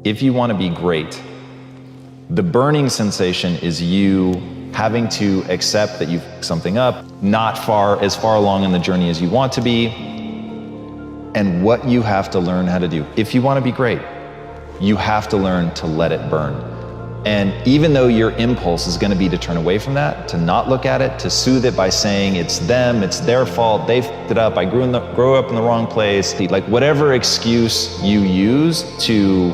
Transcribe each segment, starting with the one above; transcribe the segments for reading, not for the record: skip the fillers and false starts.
If you want to be great, the burning sensation is you having to accept that you've fucked something up, not as far along in the journey as you want to be, and what you have to learn how to do. If you want to be great, you have to learn to let it burn. And even though your impulse is going to be to turn away from that, to not look at it, to soothe it by saying it's them, it's their fault, they fucked it up, I grew up in the wrong place, like whatever excuse you use to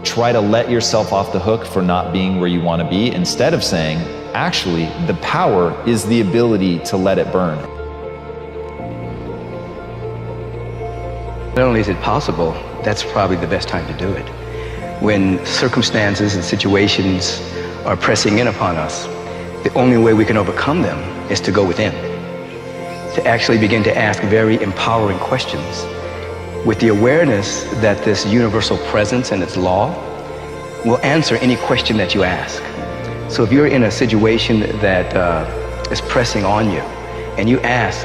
try to let yourself off the hook for not being where you want to be, instead of saying, actually, the power is the ability to let it burn. Not only is it possible, that's probably the best time to do it. When circumstances and situations are pressing in upon us, the only way we can overcome them is to go within, to actually begin to ask very empowering questions with the awareness that this universal presence and its law will answer any question that you ask. So if you're in a situation that is pressing on you and you ask,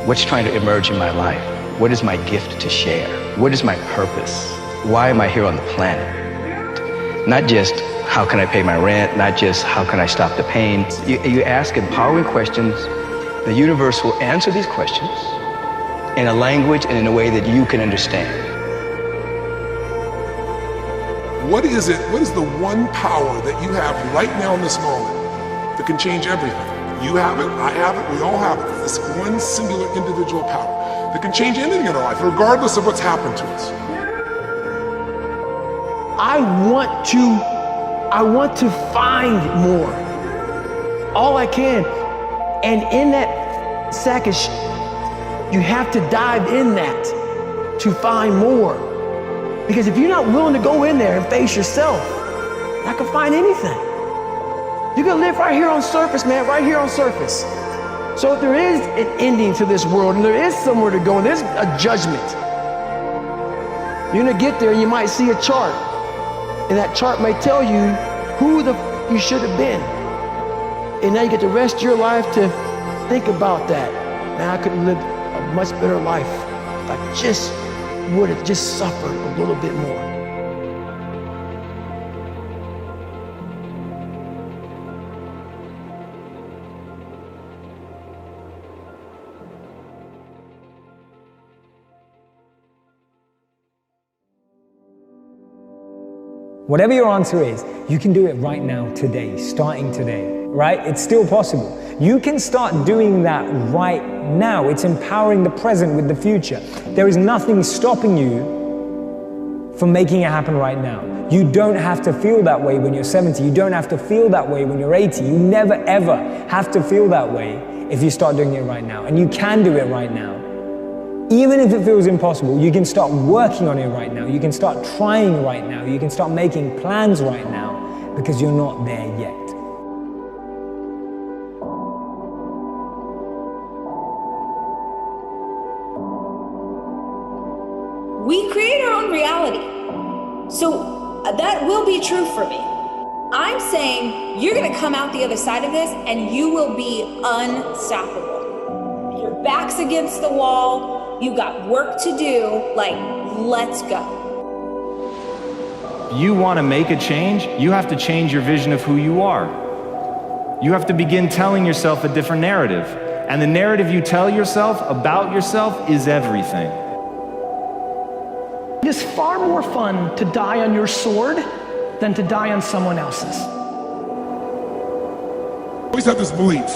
what's trying to emerge in my life? What is my gift to share? What is my purpose? Why am I here on the planet? Not just how can I pay my rent, not just how can I stop the pain. You ask empowering questions. The universe will answer these questions in a language and in a way that you can understand. What is the one power that you have right now in this moment that can change everything? You have it, I have it, we all have it. This one singular individual power that can change anything in our life, regardless of what's happened to us. I want to find more, all I can. And in that sack of you have to dive in that to find more. Because if you're not willing to go in there and face yourself, you're not gonna find anything. You're gonna live right here on surface, man, right here on surface. So if there is an ending to this world and there is somewhere to go and there's a judgment, you're gonna get there and you might see a chart. And that chart may tell you who you should have been. And now you get the rest of your life to think about that. Man, I could have lived a much better life if I just would have just suffered a little bit more. Whatever your answer is, you can do it right now, today, starting today, right? It's still possible. You can start doing that right now. It's empowering the present with the future. There is nothing stopping you from making it happen right now. You don't have to feel that way when you're 70. You don't have to feel that way when you're 80. You never ever have to feel that way if you start doing it right now. And you can do it right now. Even if it feels impossible, you can start working on it right now. You can start trying right now. You can start making plans right now because you're not there yet. We create our own reality. So that will be true for me. I'm saying you're gonna come out the other side of this and you will be unstoppable. Your back's against the wall. You got work to do, like, let's go. You want to make a change, you have to change your vision of who you are. You have to begin telling yourself a different narrative. And the narrative you tell yourself about yourself is everything. It is far more fun to die on your sword than to die on someone else's. I always have this belief,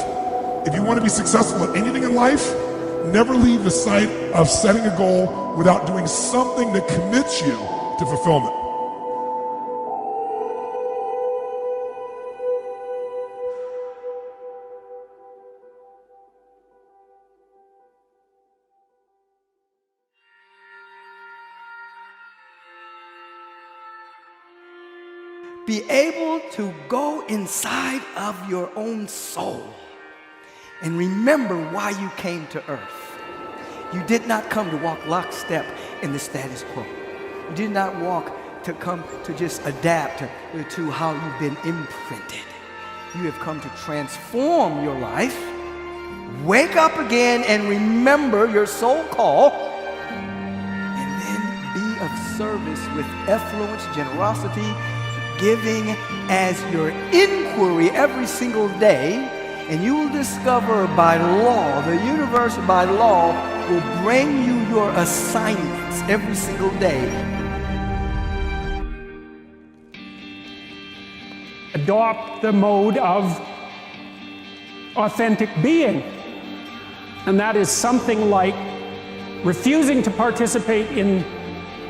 if you want to be successful at anything in life, never leave the sight of setting a goal without doing something that commits you to fulfillment. Be able to go inside of your own soul and remember why you came to earth. You did not come to walk lockstep in the status quo. You did not come to just adapt to how you've been imprinted. You have come to transform your life, wake up again and remember your soul call, and then be of service with effluence, generosity, giving as your inquiry every single day, and you will discover by law, the universe by law will bring you your assignments every single day. Adopt the mode of authentic being. And that is something like refusing to participate in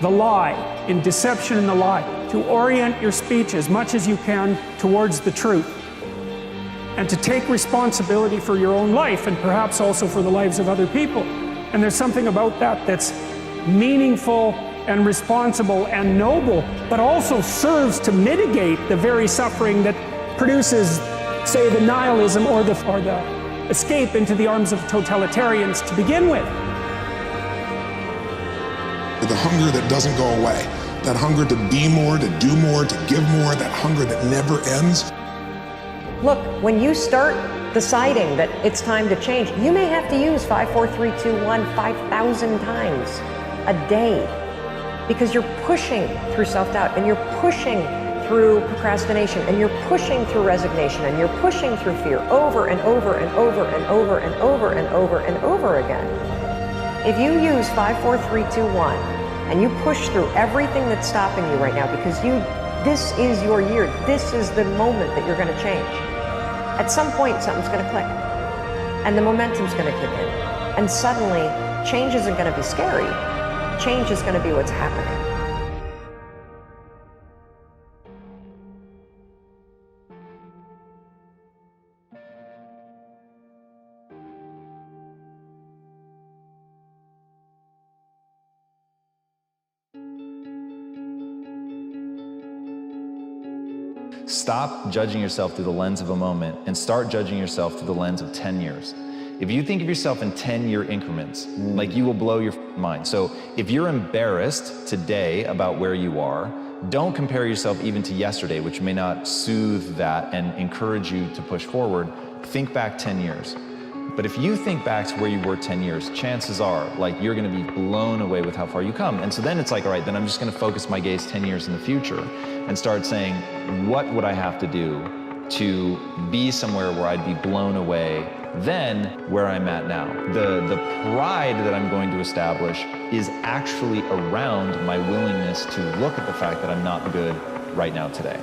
the lie, in deception in the lie, to orient your speech as much as you can towards the truth, and to take responsibility for your own life and perhaps also for the lives of other people. And there's something about that that's meaningful and responsible and noble, but also serves to mitigate the very suffering that produces, say, the nihilism or the escape into the arms of totalitarians to begin with. The hunger that doesn't go away, that hunger to be more, to do more, to give more, that hunger that never ends. Look, when you start deciding that it's time to change, you may have to use 5, 4, 3, 2, 1 5,000 times a day, because you're pushing through self-doubt, and you're pushing through procrastination, and you're pushing through resignation, and you're pushing through fear over and over and over and over and over and over and over again. If you use 5, 4, 3, 2, 1, and you push through everything that's stopping you right now, because this is your year, this is the moment that you're going to change. At some point, something's going to click, and the momentum's going to kick in, and suddenly, change isn't going to be scary. Change is going to be what's happening. Stop judging yourself through the lens of a moment and start judging yourself through the lens of 10 years. If you think of yourself in 10-year increments, like, you will blow your mind. So if you're embarrassed today about where you are, don't compare yourself even to yesterday, which may not soothe that and encourage you to push forward. Think back 10 years. But if you think back to where you were 10 years, chances are, like, you're gonna be blown away with how far you come. And so then it's like, all right, then I'm just gonna focus my gaze 10 years in the future and start saying, what would I have to do to be somewhere where I'd be blown away than where I'm at now? The pride that I'm going to establish is actually around my willingness to look at the fact that I'm not good right now today.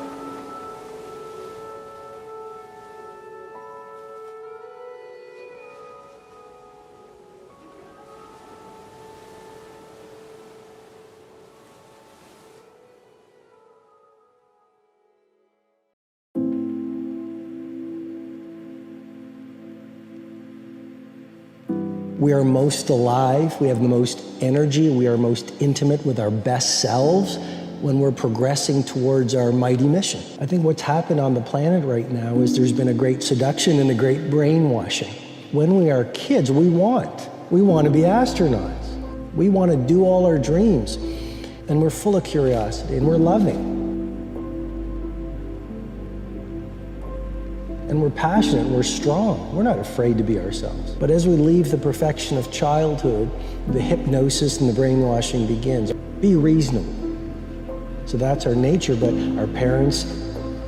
We are most alive, we have the most energy, we are most intimate with our best selves when we're progressing towards our mighty mission. I think what's happened on the planet right now is there's been a great seduction and a great brainwashing. When we are kids, we want to be astronauts. We want to do all our dreams. And we're full of curiosity and we're loving. And we're passionate, we're strong. We're not afraid to be ourselves. But as we leave the perfection of childhood, the hypnosis and the brainwashing begins. Be reasonable. So that's our nature, but our parents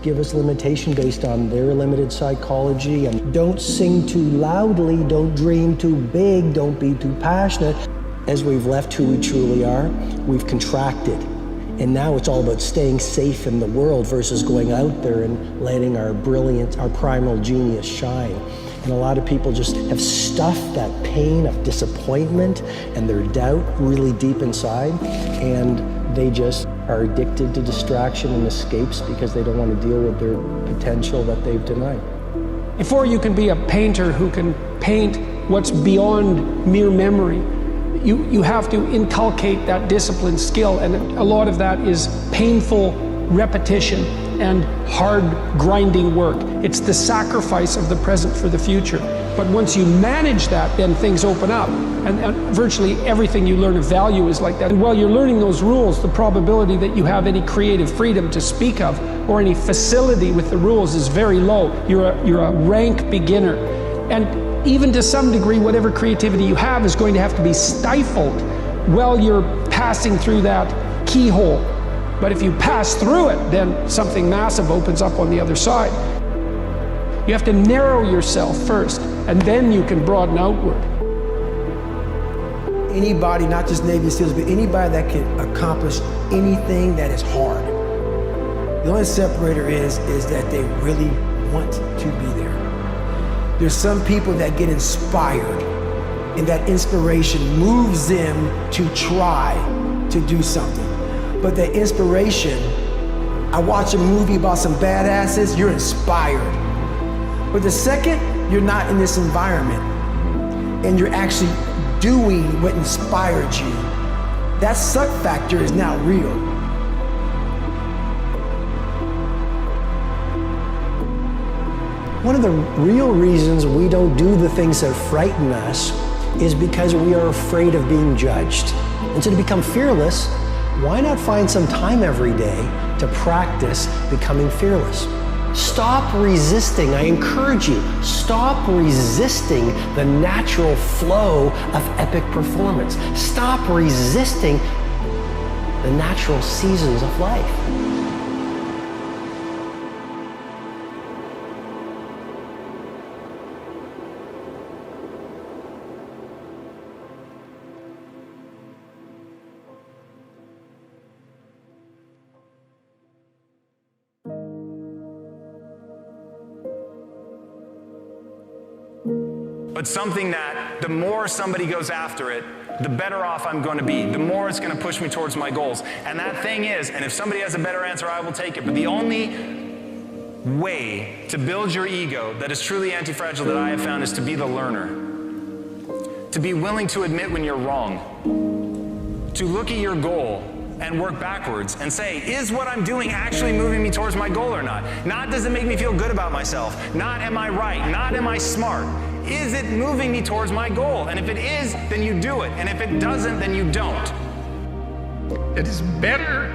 give us limitation based on their limited psychology. And don't sing too loudly, don't dream too big, don't be too passionate. As we've left who we truly are, we've contracted. And now it's all about staying safe in the world versus going out there and letting our brilliance, our primal genius shine. And a lot of people just have stuffed that pain of disappointment and their doubt really deep inside, and they just are addicted to distraction and escapes because they don't want to deal with their potential that they've denied. Before you can be a painter who can paint what's beyond mere memory, you have to inculcate that discipline skill, and a lot of that is painful repetition and hard grinding work. It's the sacrifice of the present for the future. But once you manage that, then things open up, and virtually everything you learn of value is like that. And while you're learning those rules, the probability that you have any creative freedom to speak of or any facility with the rules is very low. You're a rank beginner. And even to some degree, whatever creativity you have is going to have to be stifled while you're passing through that keyhole. But if you pass through it, then something massive opens up on the other side. You have to narrow yourself first, and then you can broaden outward. Anybody, not just Navy SEALs, but anybody that can accomplish anything that is hard, the only separator is that they really want to be there. There's some people that get inspired, and that inspiration moves them to try to do something. But that inspiration, I watch a movie about some badasses, you're inspired. But the second you're not in this environment and you're actually doing what inspired you, that suck factor is now real. One of the real reasons we don't do the things that frighten us is because we are afraid of being judged. And so to become fearless, why not find some time every day to practice becoming fearless? Stop resisting. I encourage you, stop resisting the natural flow of epic performance. Stop resisting the natural seasons of life. But something that the more somebody goes after it, the better off I'm going to be. The more it's going to push me towards my goals. And that thing is, and if somebody has a better answer, I will take it. But the only way to build your ego that is truly anti-fragile that I have found is to be the learner. To be willing to admit when you're wrong. To look at your goal and work backwards and say, is what I'm doing actually moving me towards my goal or not? Not does it make me feel good about myself? Not am I right? Not am I smart? Is it moving me towards my goal? And if it is, then you do it. And if it doesn't, then you don't. It is better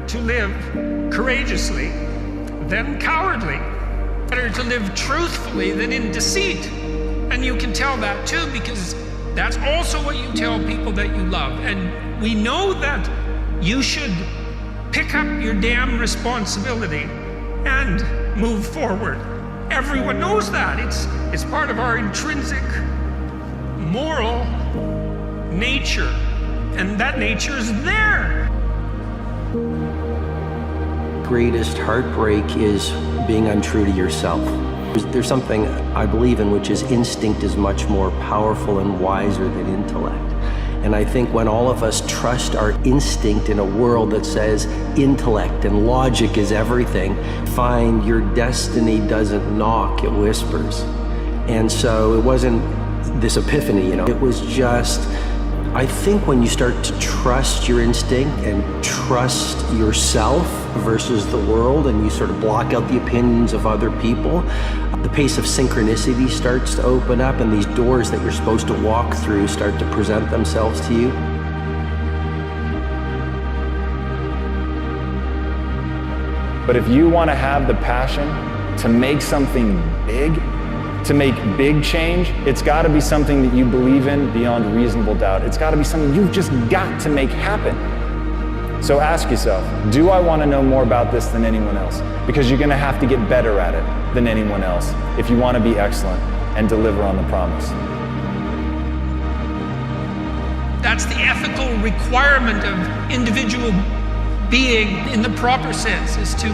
to live courageously than cowardly. Better to live truthfully than in deceit. And you can tell that too, because that's also what you tell people that you love. And we know that you should pick up your damn responsibility and move forward. Everyone knows that. It's part of our intrinsic moral nature, and that nature is there. Greatest heartbreak is being untrue to yourself. There's something I believe in, which is instinct is much more powerful and wiser than intellect. And I think when all of us trust our instinct in a world that says intellect and logic is everything, find your destiny doesn't knock, it whispers. And so it wasn't this epiphany, it was just, I think when you start to trust your instinct and trust yourself versus the world, and you sort of block out the opinions of other people, the pace of synchronicity starts to open up, and these doors that you're supposed to walk through start to present themselves to you. But if you want to have the passion to make something big, to make big change, it's got to be something that you believe in beyond reasonable doubt. It's got to be something you've just got to make happen. So ask yourself, do I want to know more about this than anyone else? Because you're going to have to get better at it than anyone else if you want to be excellent and deliver on the promise. That's the ethical requirement of individual being in the proper sense, is to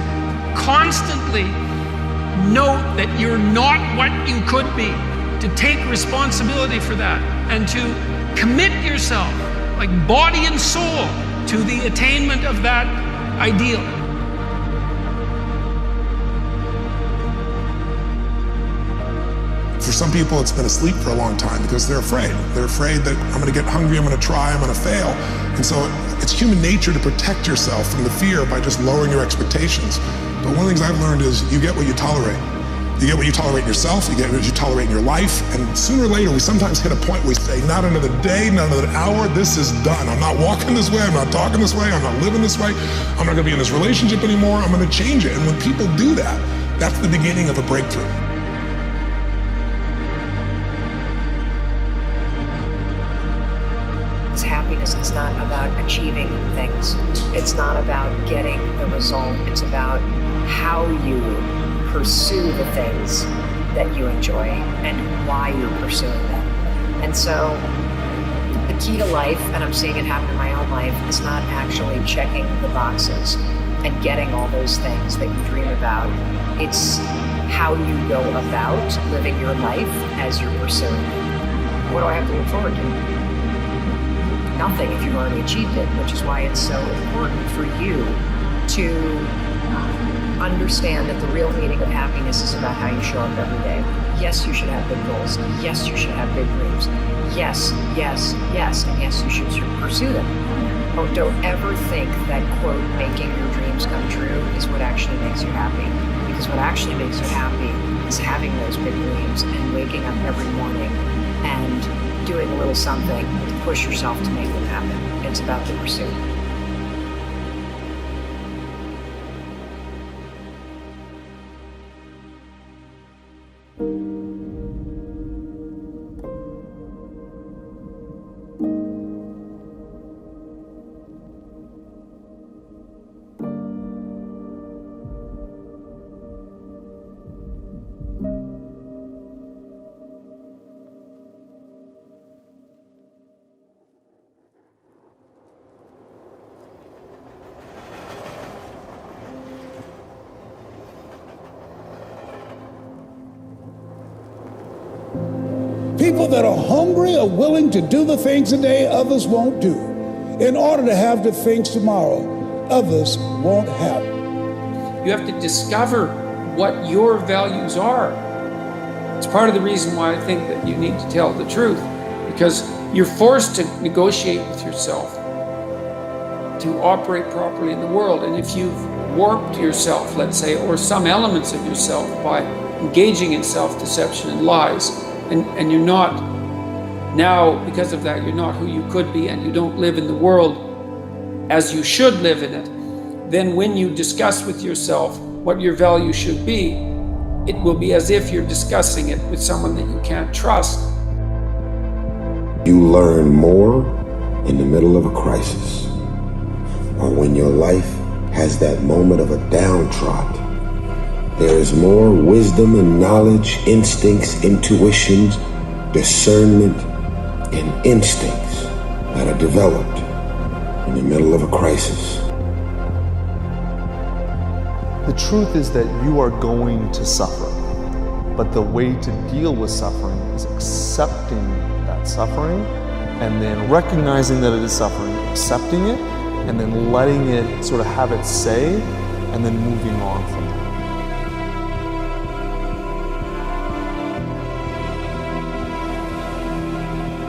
constantly note that you're not what you could be, to take responsibility for that, and to commit yourself, like body and soul, to the attainment of that ideal. For some people, it's been asleep for a long time because they're afraid. They're afraid that I'm going to get hungry, I'm going to try, I'm going to fail. And so it's human nature to protect yourself from the fear by just lowering your expectations. But one of the things I've learned is you get what you tolerate. You get what you tolerate in yourself, you get what you tolerate in your life, and sooner or later we sometimes hit a point where we say, not another day, not another hour, this is done. I'm not walking this way, I'm not talking this way, I'm not living this way, I'm not gonna be in this relationship anymore, I'm gonna change it. And when people do that, that's the beginning of a breakthrough. It's happiness It's not about achieving things. It's not about getting the result. It's about how you pursue the things that you enjoy and why you're pursuing them. And so the key to life, and I'm seeing it happen in my own life, is not actually checking the boxes and getting all those things that you dream about. It's how you go about living your life as you're pursuing it. What do I have to look forward to? Nothing if you've already achieved it, which is why it's so important for you to understand that the real meaning of happiness is about how you show up every day. Yes, you should have big goals. Yes, you should have big dreams. Yes, yes, yes, and yes, you should pursue them. Oh, don't ever think that, quote, making your dreams come true is what actually makes you happy. Because what actually makes you happy is having those big dreams and waking up every morning and doing a little something to push yourself to make them happen. It's about the pursuit. People that are hungry are willing to do the things today others won't do in order to have the things tomorrow others won't have. You have to discover what your values are. It's part of the reason why I think that you need to tell the truth, because you're forced to negotiate with yourself to operate properly in the world. And if you've warped yourself, let's say, or some elements of yourself by engaging in self-deception and lies, and you're not, now because of that, you're not who you could be, and you don't live in the world as you should live in it, then when you discuss with yourself what your value should be, it will be as if you're discussing it with someone that you can't trust. You learn more in the middle of a crisis, or when your life has that moment of a downtrodden. There is more wisdom and knowledge, instincts, intuitions, discernment, and instincts that are developed in the middle of a crisis. The truth is that you are going to suffer, but the way to deal with suffering is accepting that suffering and then recognizing that it is suffering, accepting it, and then letting it sort of have its say, and then moving on from it.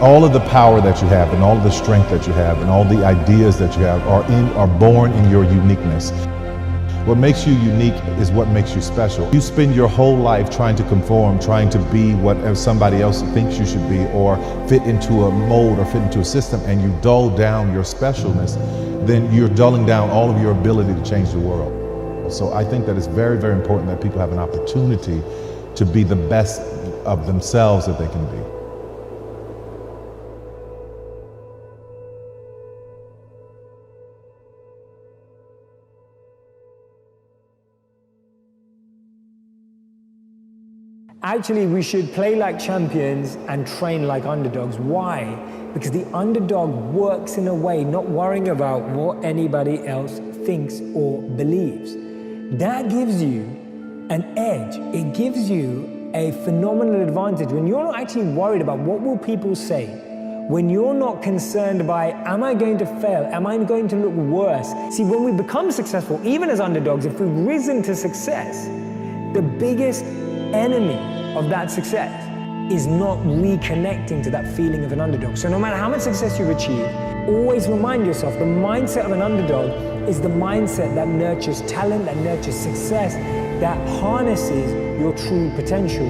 All of the power that you have and all of the strength that you have and all the ideas that you have are born in your uniqueness. What makes you unique is what makes you special. You spend your whole life trying to conform, trying to be what somebody else thinks you should be, or fit into a mold or fit into a system, and you dull down your specialness, then you're dulling down all of your ability to change the world. So I think that it's very, very important that people have an opportunity to be the best of themselves that they can be. Actually, we should play like champions and train like underdogs. Why? Because the underdog works in a way not worrying about what anybody else thinks or believes. That gives you an edge. It gives you a phenomenal advantage when you're not actually worried about what will people say. When you're not concerned by, am I going to fail? Am I going to look worse? See, when we become successful, even as underdogs, if we've risen to success, the biggest enemy of that success is not reconnecting to that feeling of an underdog. So no matter how much success you've achieved, always remind yourself the mindset of an underdog is the mindset that nurtures talent, that nurtures success, that harnesses your true potential.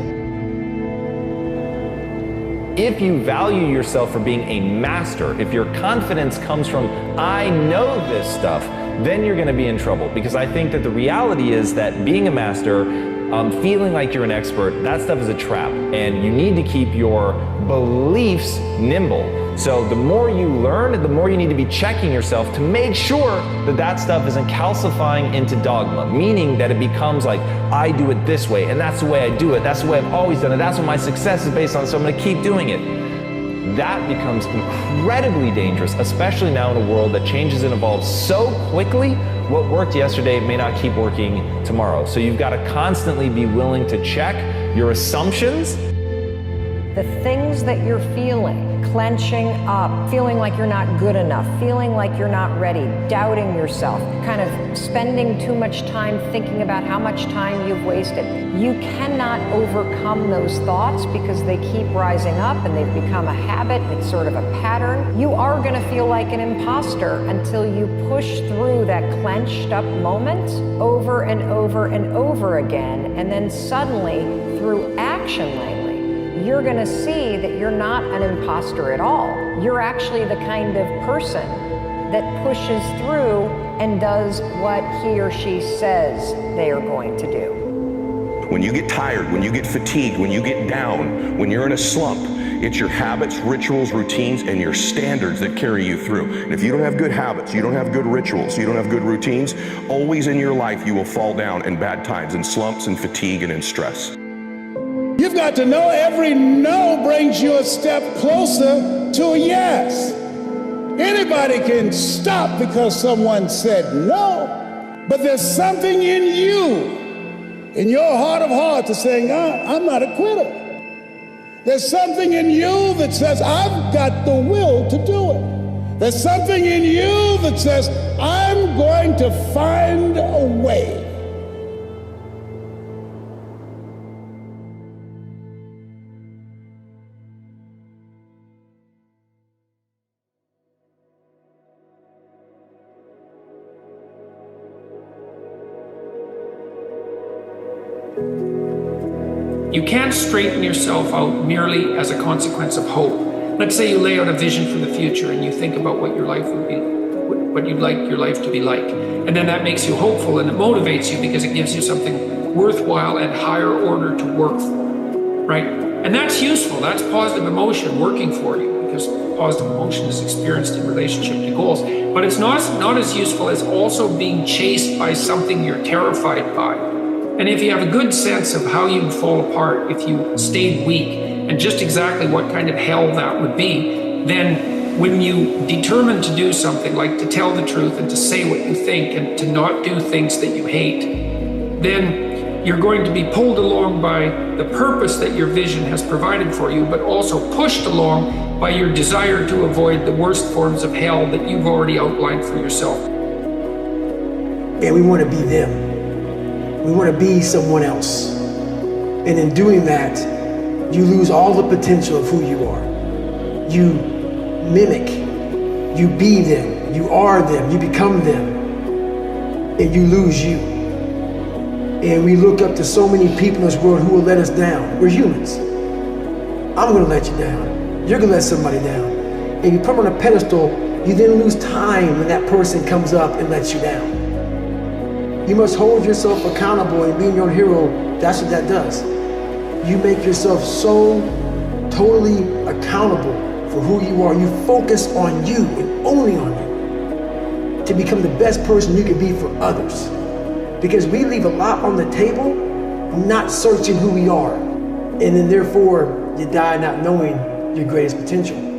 If you value yourself for being a master, if your confidence comes from, I know this stuff, then you're going to be in trouble. Because I think that the reality is that being a master feeling like you're an expert, that stuff is a trap. And you need to keep your beliefs nimble. So the more you learn, the more you need to be checking yourself to make sure that that stuff isn't calcifying into dogma, meaning that it becomes like, I do it this way, and that's the way I do it, that's the way I've always done it, that's what my success is based on, so I'm gonna keep doing it. That becomes incredibly dangerous, especially now in a world that changes and evolves so quickly. What worked yesterday may not keep working tomorrow. So you've got to constantly be willing to check your assumptions. The things that you're feeling, clenching up, feeling like you're not good enough, feeling like you're not ready, doubting yourself, kind of spending too much time thinking about how much time you've wasted. You cannot overcome those thoughts because they keep rising up and they've become a habit. It's sort of a pattern. You are going to feel like an imposter until you push through that clenched up moment over and over and over again. And then suddenly, through action language, you're going to see that you're not an imposter at all. You're actually the kind of person that pushes through and does what he or she says they are going to do. When you get tired, when you get fatigued, when you get down, when you're in a slump, it's your habits, rituals, routines, and your standards that carry you through. And if you don't have good habits, you don't have good rituals, you don't have good routines, always in your life you will fall down in bad times, in slumps, and fatigue, and in stress. You've got to know every no brings you a step closer to a yes. Anybody can stop because someone said no, but there's something in you, in your heart of hearts, that's saying, I'm not a quitter. There's something in you that says, I've got the will to do it. There's something in you that says, I'm going to find a way. You can't straighten yourself out merely as a consequence of hope. Let's say you lay out a vision for the future and you think about what your life would be, what you'd like your life to be like. And then that makes you hopeful and it motivates you because it gives you something worthwhile and higher order to work for, right? And that's useful. That's positive emotion working for you because positive emotion is experienced in relationship to goals. But it's not as useful as also being chased by something you're terrified by. And if you have a good sense of how you'd fall apart if you stayed weak and just exactly what kind of hell that would be, then when you determine to do something like to tell the truth and to say what you think and to not do things that you hate, then you're going to be pulled along by the purpose that your vision has provided for you, but also pushed along by your desire to avoid the worst forms of hell that you've already outlined for yourself. And we want to be them. We want to be someone else. And in doing that, you lose all the potential of who you are. You mimic, you be them, you are them, you become them, and you lose you. And we look up to so many people in this world who will let us down. We're humans. I'm going to let you down. You're going to let somebody down. And you put them on a pedestal, you then lose time when that person comes up and lets you down. You must hold yourself accountable and being your own hero. That's what that does. You make yourself so totally accountable for who you are. You focus on you and only on you to become the best person you can be for others. Because we leave a lot on the table, not searching who we are. And then therefore, you die not knowing your greatest potential.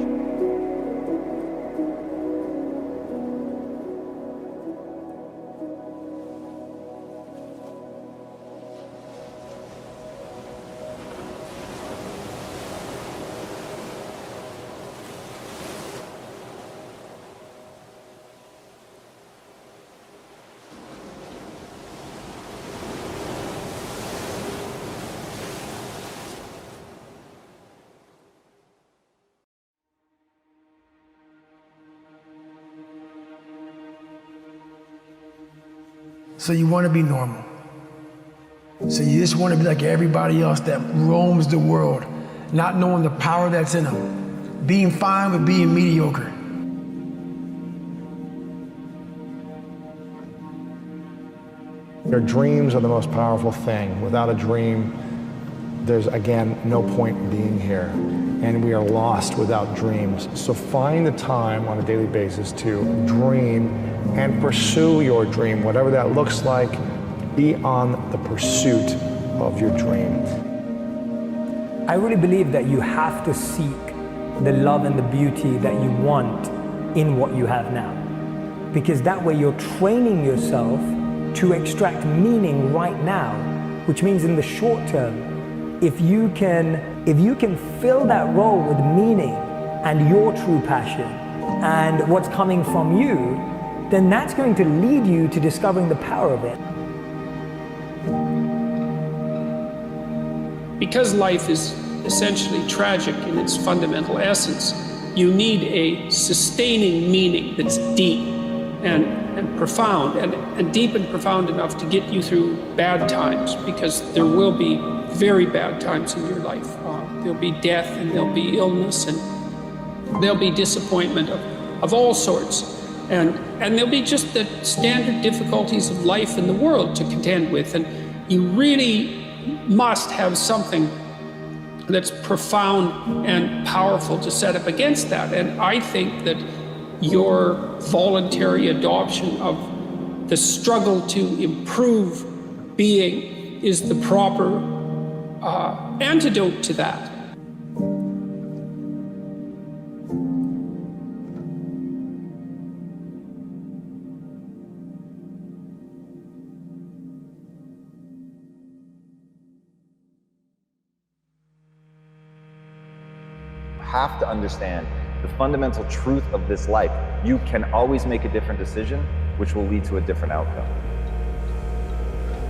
So you want to be normal. So you just want to be like everybody else that roams the world, not knowing the power that's in them, being fine with being mediocre. Your dreams are the most powerful thing. Without a dream, there's, again, no point in being here. And we are lost without dreams. So find the time on a daily basis to dream and pursue your dream, whatever that looks like. Be on the pursuit of your dream. I really believe that you have to seek the love and the beauty that you want in what you have now. Because that way you're training yourself to extract meaning right now, which means in the short term, if you can fill that role with meaning and your true passion and what's coming from you, then that's going to lead you to discovering the power of it. Because life is essentially tragic in its fundamental essence, you need a sustaining meaning that's deep and profound, and deep and profound enough to get you through bad times, because there will be very bad times in your life. There'll be death, and there'll be illness, and there'll be disappointment of all sorts. And there'll be just the standard difficulties of life in the world to contend with. And you really must have something that's profound and powerful to set up against that. And I think that your voluntary adoption of the struggle to improve being is the proper antidote to that. Have to understand the fundamental truth of this life. You can always make a different decision, which will lead to a different outcome.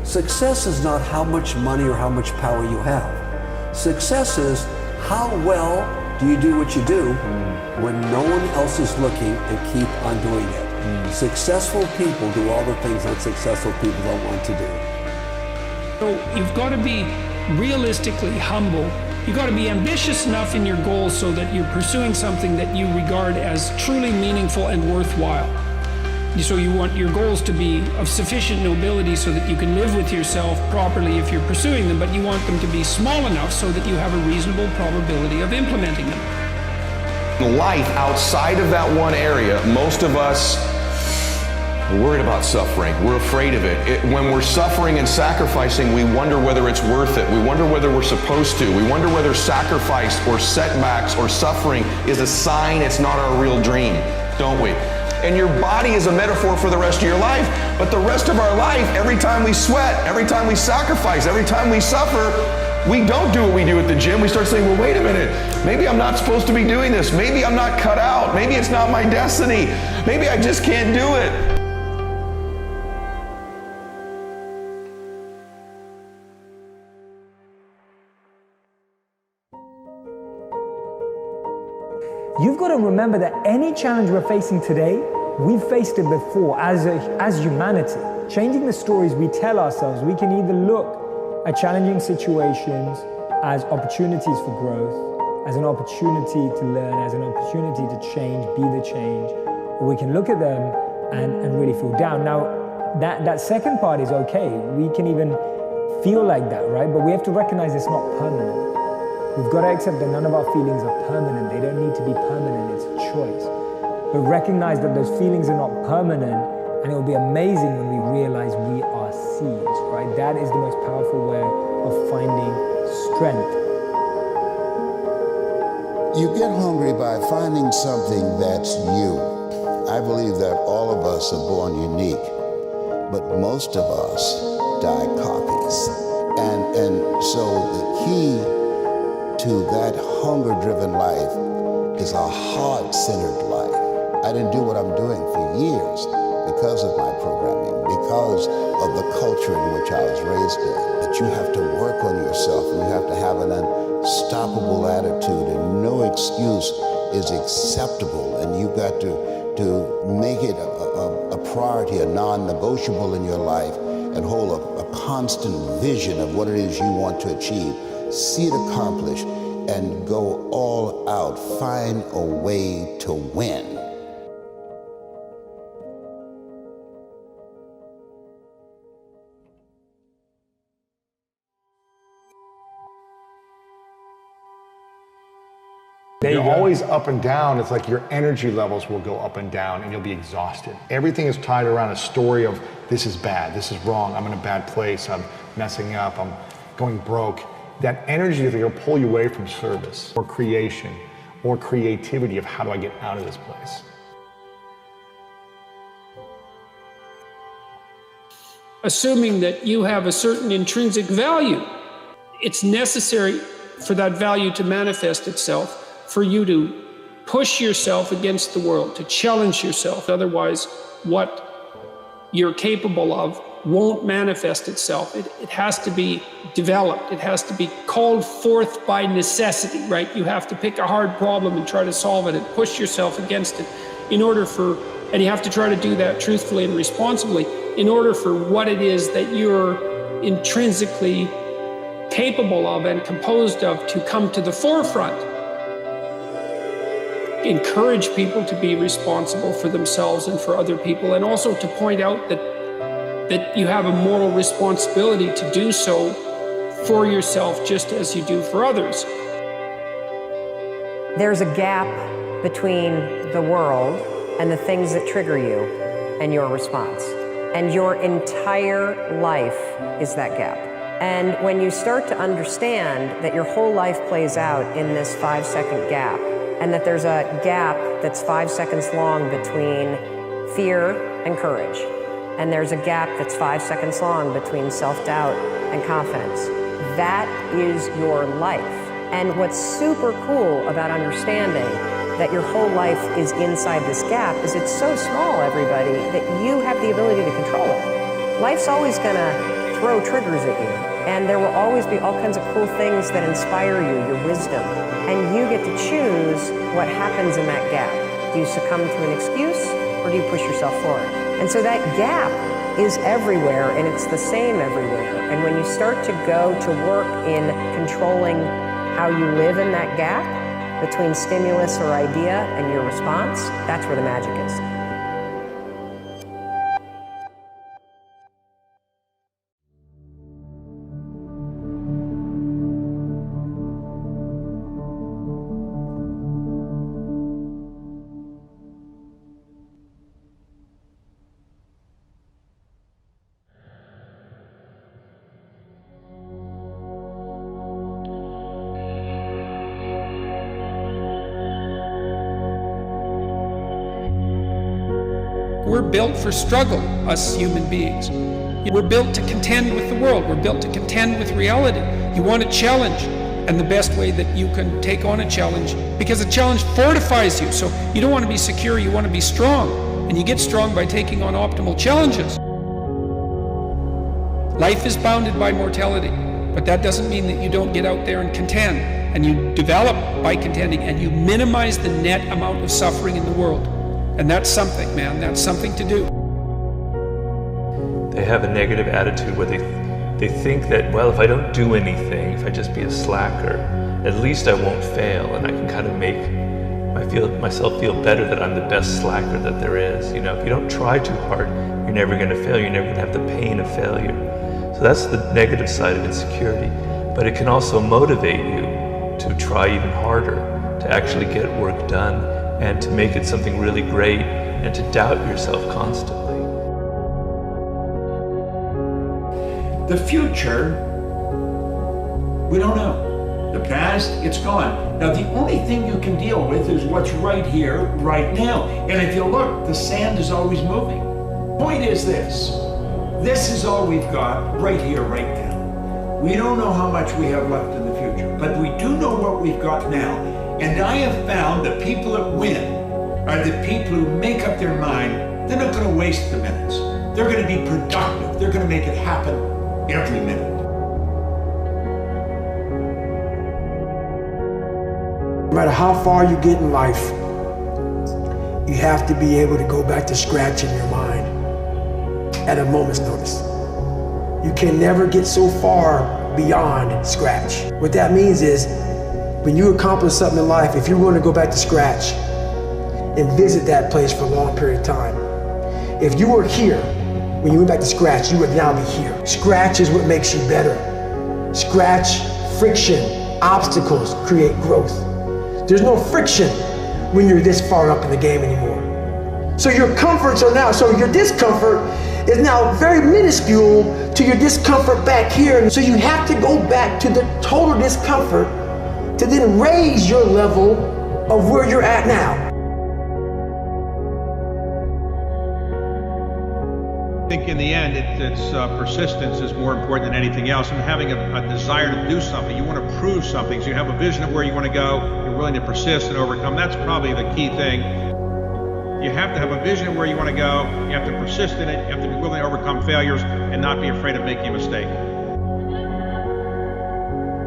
Success is not how much money or how much power you have. Success is how well do you do what you do when no one else is looking and keep on doing it. Successful people do all the things that successful people don't want to do. So you've got to be realistically humble. You've got to be ambitious enough in your goals so that you're pursuing something that you regard as truly meaningful and worthwhile. So you want your goals to be of sufficient nobility so that you can live with yourself properly if you're pursuing them, but you want them to be small enough so that you have a reasonable probability of implementing them. Life outside of that one area, most of us are worried about suffering. We're afraid of it. When we're suffering and sacrificing, we wonder whether it's worth it. We wonder whether we're supposed to. We wonder whether sacrifice or setbacks or suffering is a sign it's not our real dream, don't we? And your body is a metaphor for the rest of your life, but the rest of our life, every time we sweat, every time we sacrifice, every time we suffer, we don't do what we do at the gym. We start saying, well, wait a minute, maybe I'm not supposed to be doing this. Maybe I'm not cut out. Maybe it's not my destiny. Maybe I just can't do it. You've got to remember that any challenge we're facing today, we've faced it before as humanity. Changing the stories we tell ourselves, we can either look at challenging situations as opportunities for growth, as an opportunity to learn, as an opportunity to change, be the change, or we can look at them and really feel down. Now, that second part is okay. We can even feel like that, right? But we have to recognize it's not permanent. We've got to accept that none of our feelings are permanent. They don't need to be permanent, it's a choice. But recognize that those feelings are not permanent, and it will be amazing when we realize we are seeds, right? That is the most powerful way of finding strength. You get hungry by finding something that's you. I believe that all of us are born unique, but most of us die copies. And so the key to that hunger-driven life is a heart-centered life. I didn't do what I'm doing for years because of my programming, because of the culture in which I was raised in. But you have to work on yourself, and you have to have an unstoppable attitude, and no excuse is acceptable, and you've got to make it a priority, a non-negotiable in your life, and hold a constant vision of what it is you want to achieve. See it accomplished, and go all out. Find a way to win. You're always up and down. It's like your energy levels will go up and down and you'll be exhausted. Everything is tied around a story of this is bad, this is wrong, I'm in a bad place, I'm messing up, I'm going broke. That energy is going to pull you away from service or creation or creativity of how do I get out of this place. Assuming that you have a certain intrinsic value, it's necessary for that value to manifest itself, for you to push yourself against the world, to challenge yourself. Otherwise, what you're capable of won't manifest itself. It has to be developed. It has to be called forth by necessity, right? You have to pick a hard problem and try to solve it and push yourself against it in order for, and you have to try to do that truthfully and responsibly in order for what it is that you're intrinsically capable of and composed of to come to the forefront. Encourage people to be responsible for themselves and for other people, and also to point out that you have a moral responsibility to do so for yourself just as you do for others. There's a gap between the world and the things that trigger you and your response. And your entire life is that gap. And when you start to understand that your whole life plays out in this 5-second gap, and that there's a gap that's 5 seconds long between fear and courage, and there's a gap that's 5 seconds long between self-doubt and confidence, that is your life. And what's super cool about understanding that your whole life is inside this gap is it's so small, everybody, that you have the ability to control it. Life's always gonna throw triggers at you, and there will always be all kinds of cool things that inspire you, your wisdom, and you get to choose what happens in that gap. Do you succumb to an excuse, or do you push yourself forward? And so that gap is everywhere, and it's the same everywhere. And when you start to go to work in controlling how you live in that gap between stimulus or idea and your response, that's where the magic is. We're built for struggle, us human beings. We're built to contend with the world. We're built to contend with reality. You want a challenge, and the best way that you can take on a challenge, because a challenge fortifies you. So you don't want to be secure, you want to be strong. And you get strong by taking on optimal challenges. Life is bounded by mortality, but that doesn't mean that you don't get out there and contend. And you develop by contending, and you minimize the net amount of suffering in the world. And that's something, man, that's something to do. They have a negative attitude where they think that, well, if I don't do anything, if I just be a slacker, at least I won't fail, and I can kind of make myself feel better that I'm the best slacker that there is. You know, if you don't try too hard, you're never going to fail, you're never going to have the pain of failure. So that's the negative side of insecurity. But it can also motivate you to try even harder, to actually get work done, and to make it something really great, and to doubt yourself constantly. The future, we don't know. The past, it's gone. Now, the only thing you can deal with is what's right here, right now. And if you look, the sand is always moving. Point is this is all we've got right here, right now. We don't know how much we have left in the future, but we do know what we've got now. And I have found the people that win are the people who make up their mind. They're not going to waste the minutes. They're going to be productive. They're going to make it happen every minute. No matter how far you get in life, you have to be able to go back to scratch in your mind at a moment's notice. You can never get so far beyond scratch. What that means is, when you accomplish something in life, if you're willing to go back to scratch and visit that place for a long period of time, if you were here when you went back to scratch, you would now be here. Scratch is what makes you better. Scratch, friction, obstacles create growth. There's no friction when you're this far up in the game anymore. So your comforts are now, so your discomfort is now very minuscule to your discomfort back here. So you have to go back to the total discomfort to then raise your level of where you're at now. I think in the end, persistence is more important than anything else, and having a desire to do something. You want to prove something, so you have a vision of where you want to go, you're willing to persist and overcome. That's probably the key thing. You have to have a vision of where you want to go, you have to persist in it, you have to be willing to overcome failures and not be afraid of making a mistake.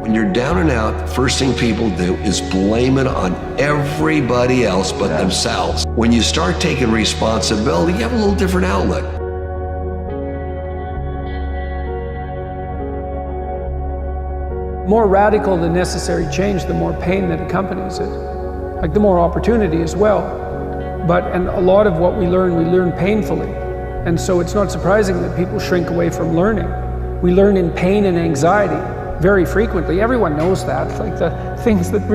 When you're down and out, the first thing people do is blame it on everybody else but themselves. When you start taking responsibility, you have a little different outlook. More radical the necessary change, the more pain that accompanies it. Like the more opportunity as well. And a lot of what we learn painfully. And so it's not surprising that people shrink away from learning. We learn in pain and anxiety very frequently. Everyone knows that. It's like the things that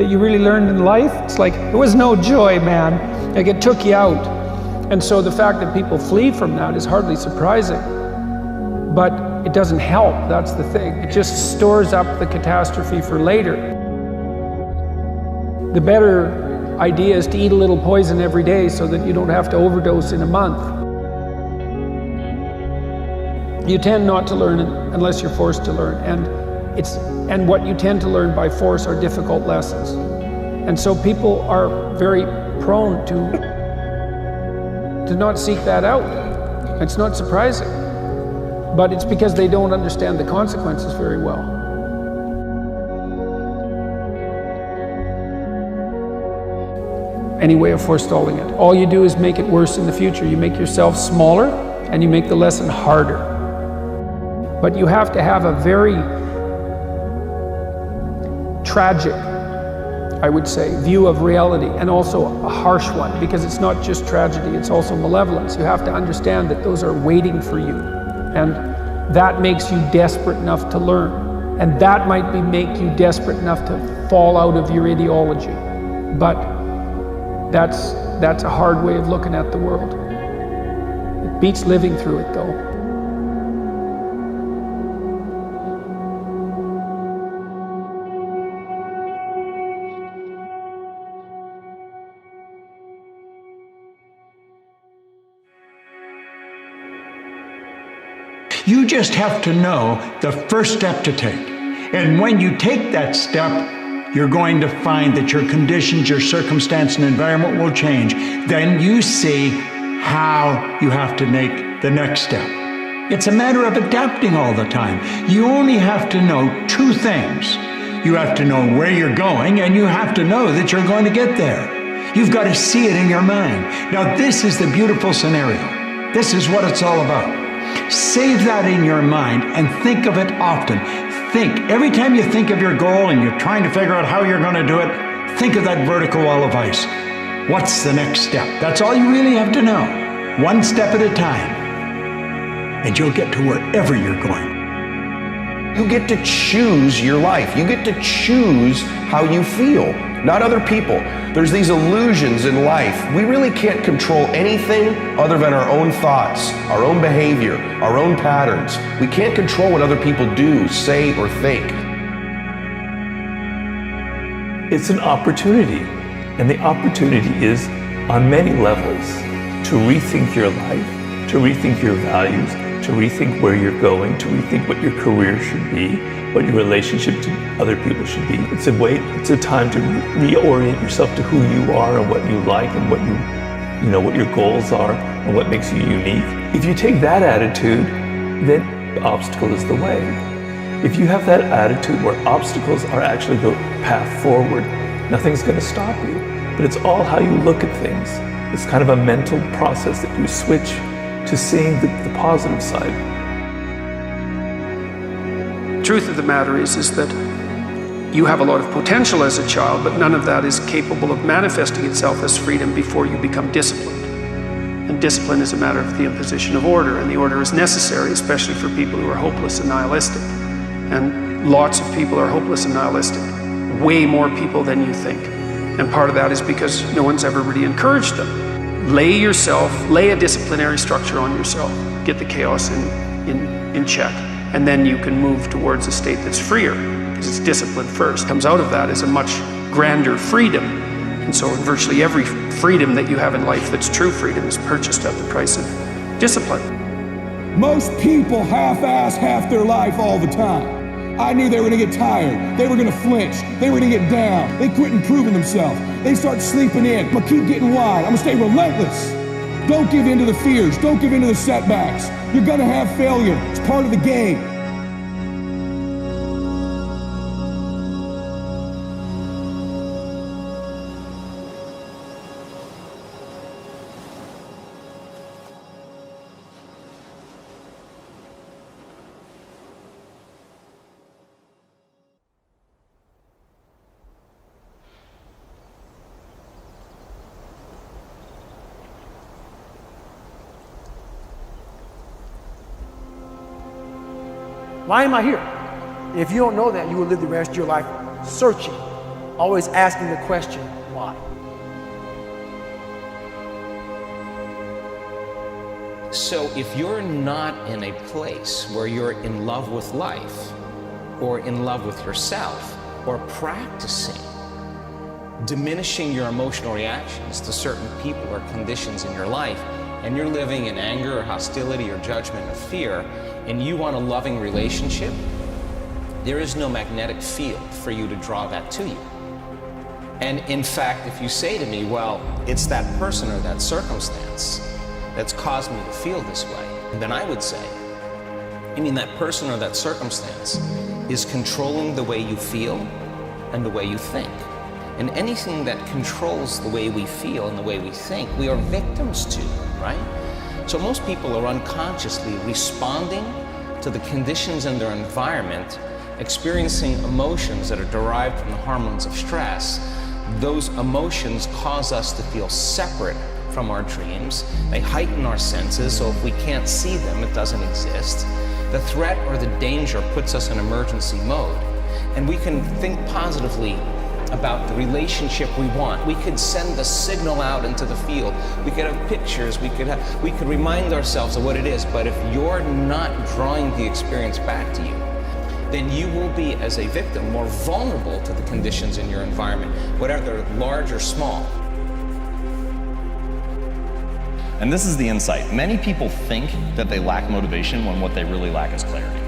you really learned in life. It's like, it was no joy, man. Like it took you out. And so the fact that people flee from that is hardly surprising. But it doesn't help, that's the thing. It just stores up the catastrophe for later. The better idea is to eat a little poison every day so that you don't have to overdose in a month. You tend not to learn unless you're forced to learn, and what you tend to learn by force are difficult lessons. And so people are very prone to not seek that out. It's not surprising, but it's because they don't understand the consequences very well. Any way of forestalling it. All you do is make it worse in the future. You make yourself smaller and you make the lesson harder. But you have to have a very tragic, I would say, view of reality, and also a harsh one, because it's not just tragedy, it's also malevolence. You have to understand that those are waiting for you. And that makes you desperate enough to learn. And that might make you desperate enough to fall out of your ideology. But that's a hard way of looking at the world. It beats living through it, though. You just have to know the first step to take. And when you take that step, you're going to find that your conditions, your circumstance, and environment will change. Then you see how you have to make the next step. It's a matter of adapting all the time. You only have to know two things. You have to know where you're going, and you have to know that you're going to get there. You've got to see it in your mind. Now, this is the beautiful scenario. This is what it's all about. Save that in your mind and think of it often. Every time you think of your goal and you're trying to figure out how you're going to do it, think of that vertical wall of ice. What's the next step? That's all you really have to know. One step at a time. And you'll get to wherever you're going. You get to choose your life. You get to choose how you feel, not other people. There's these illusions in life. We really can't control anything other than our own thoughts, our own behavior, our own patterns. We can't control what other people do, say, or think. It's an opportunity, and the opportunity is on many levels to rethink your life, to rethink your values, to rethink where you're going, to rethink what your career should be, what your relationship to other people should be. It's a time to reorient yourself to who you are and what you like and what your goals are and what makes you unique. If you take that attitude, then the obstacle is the way. If you have that attitude where obstacles are actually the path forward, nothing's going to stop you. But it's all how you look at things. It's kind of a mental process that you switch to seeing the positive side. Truth of the matter is that you have a lot of potential as a child, but none of that is capable of manifesting itself as freedom before you become disciplined. And discipline is a matter of the imposition of order, and the order is necessary, especially for people who are hopeless and nihilistic. And lots of people are hopeless and nihilistic. Way more people than you think. And part of that is because no one's ever really encouraged them. Lay a disciplinary structure on yourself, get the chaos in check, and then you can move towards a state that's freer, because it's discipline first. Comes out of that is a much grander freedom. And so virtually every freedom that you have in life that's true freedom is purchased at the price of discipline. Most people half-ass half their life all the time. I knew they were gonna get tired. They were gonna flinch. They were gonna get down. They quit improving themselves. They start sleeping in. I'm gonna keep getting wide. I'm gonna stay relentless. Don't give in to the fears. Don't give in to the setbacks. You're gonna have failure. It's part of the game. Why am I here? If you don't know that, you will live the rest of your life searching, always asking the question, why? So if you're not in a place where you're in love with life, or in love with yourself, or practicing diminishing your emotional reactions to certain people or conditions in your life, and you're living in anger or hostility or judgment or fear, and you want a loving relationship, there is no magnetic field for you to draw that to you. And in fact, if you say to me, well, it's that person or that circumstance that's caused me to feel this way, then I would say, you mean that person or that circumstance is controlling the way you feel and the way you think. And anything that controls the way we feel and the way we think, we are victims to, right? So most people are unconsciously responding to the conditions in their environment, experiencing emotions that are derived from the hormones of stress. Those emotions cause us to feel separate from our dreams. They heighten our senses, so if we can't see them, it doesn't exist. The threat or the danger puts us in emergency mode, and we can think positively about the relationship we want. We could send the signal out into the field. We could have pictures. We could remind ourselves of what it is. But if you're not drawing the experience back to you, then you will be, as a victim, more vulnerable to the conditions in your environment, whether they're large or small. And this is the insight. Many people think that they lack motivation when what they really lack is clarity.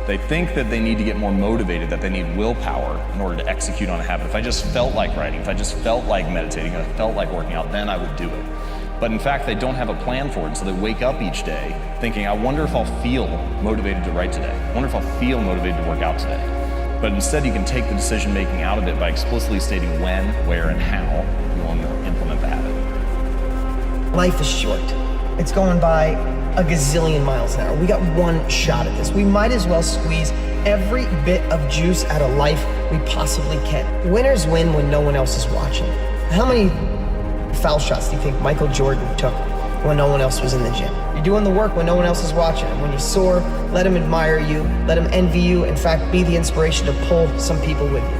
They think that they need to get more motivated, that they need willpower in order to execute on a habit. If I just felt like writing, if I just felt like meditating, if I felt like working out, then I would do it. But in fact, they don't have a plan for it, so they wake up each day thinking, I wonder if I'll feel motivated to write today. I wonder if I'll feel motivated to work out today. But instead, you can take the decision-making out of it by explicitly stating when, where, and how you want to implement the habit. Life is short. It's going by a gazillion miles an hour. We got one shot at this. We might as well squeeze every bit of juice out of life we possibly can. Winners win when no one else is watching. How many foul shots do you think Michael Jordan took when no one else was in the gym? You're doing the work when no one else is watching. And when you soar, let them admire you, let them envy you, in fact, be the inspiration to pull some people with you.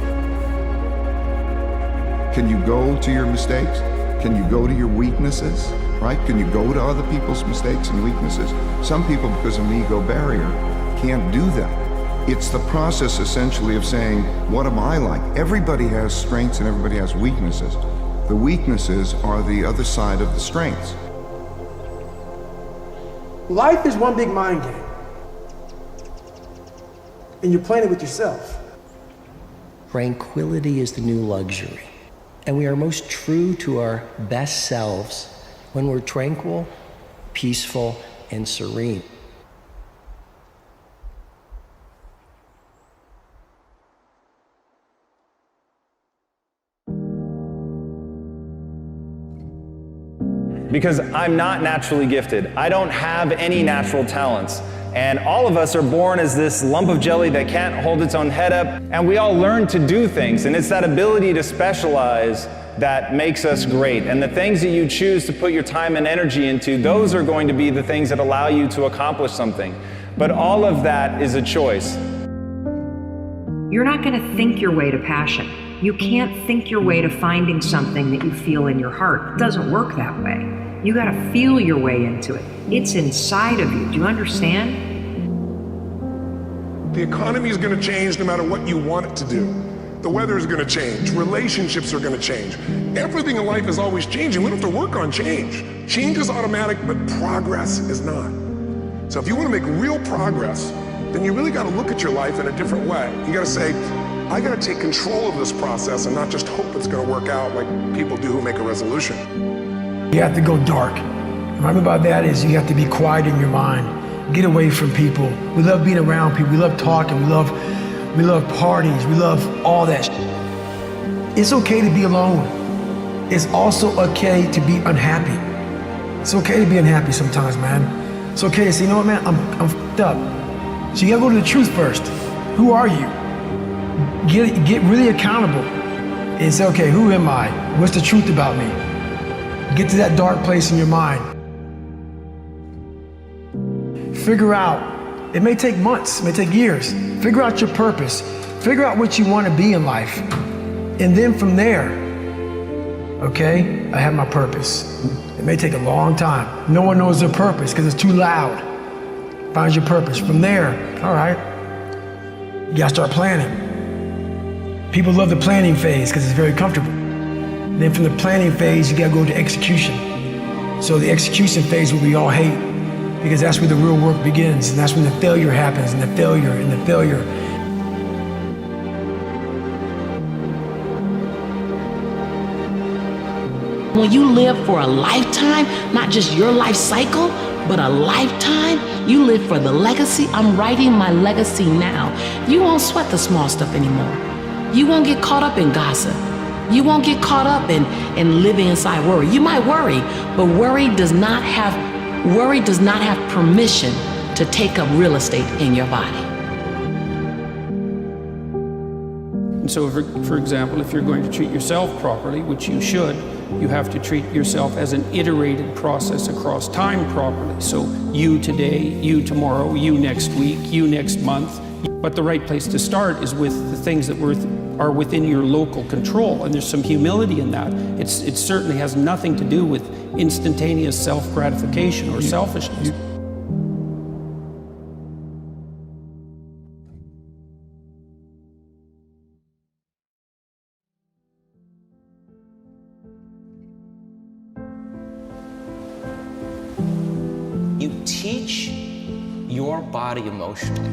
Can you go to your mistakes? Can you go to your weaknesses? Right? Can you go to other people's mistakes and weaknesses? Some people, because of an ego barrier, can't do that. It's the process essentially of saying, what am I like? Everybody has strengths and everybody has weaknesses. The weaknesses are the other side of the strengths. Life is one big mind game. And you're playing it with yourself. Tranquility is the new luxury. And we are most true to our best selves when we're tranquil, peaceful, and serene. Because I'm not naturally gifted. I don't have any natural talents. And all of us are born as this lump of jelly that can't hold its own head up. And we all learn to do things. And it's that ability to specialize that makes us great. And the things that you choose to put your time and energy into, those are going to be the things that allow you to accomplish something. But all of that is a choice. You're not going to think your way to passion. You can't think your way to finding something that you feel in your heart. It doesn't work that way. You got to feel your way into it. It's inside of you. Do you understand? The economy is going to change no matter what you want it to do. The weather is going to change. Relationships are going to change. Everything in life is always changing. We don't have to work on change. Change is automatic, but progress is not. So if you want to make real progress, then you really got to look at your life in a different way. You got to say, I got to take control of this process and not just hope it's going to work out like people do who make a resolution. You have to go dark. What I mean by that is you have to be quiet in your mind. Get away from people. We love being around people. We love talking. We love parties. We love all that. It's okay to be alone. It's also okay to be unhappy. It's okay to be unhappy sometimes, man. It's okay to say, you know what, man, I'm f***ed up. So you gotta go to the truth first. Who are you? Get really accountable and say, okay, who am I? What's the truth about me? Get to that dark place in your mind. Figure out, it may take months, it may take years. Figure out your purpose. Figure out what you want to be in life. And then from there, okay, I have my purpose. It may take a long time. No one knows their purpose because it's too loud. Find your purpose. From there, all right, you gotta start planning. People love the planning phase because it's very comfortable. Then from the planning phase, you gotta go to execution. So the execution phase will we all hate because that's where the real work begins, and that's when the failure happens, and the failure, and the failure. When you live for a lifetime, not just your life cycle, but a lifetime, you live for the legacy. I'm writing my legacy now. You won't sweat the small stuff anymore. You won't get caught up in gossip. You won't get caught up in living inside worry. You might worry, but worry does not have permission to take up real estate in your body. And so, for example, if you're going to treat yourself properly, which you should, you have to treat yourself as an iterated process across time properly. So you today, you tomorrow, you next week, you next month. But the right place to start is with the things that are within your local control. And there's some humility in that. It certainly has nothing to do with instantaneous self-gratification or selfishness. You teach your body emotionally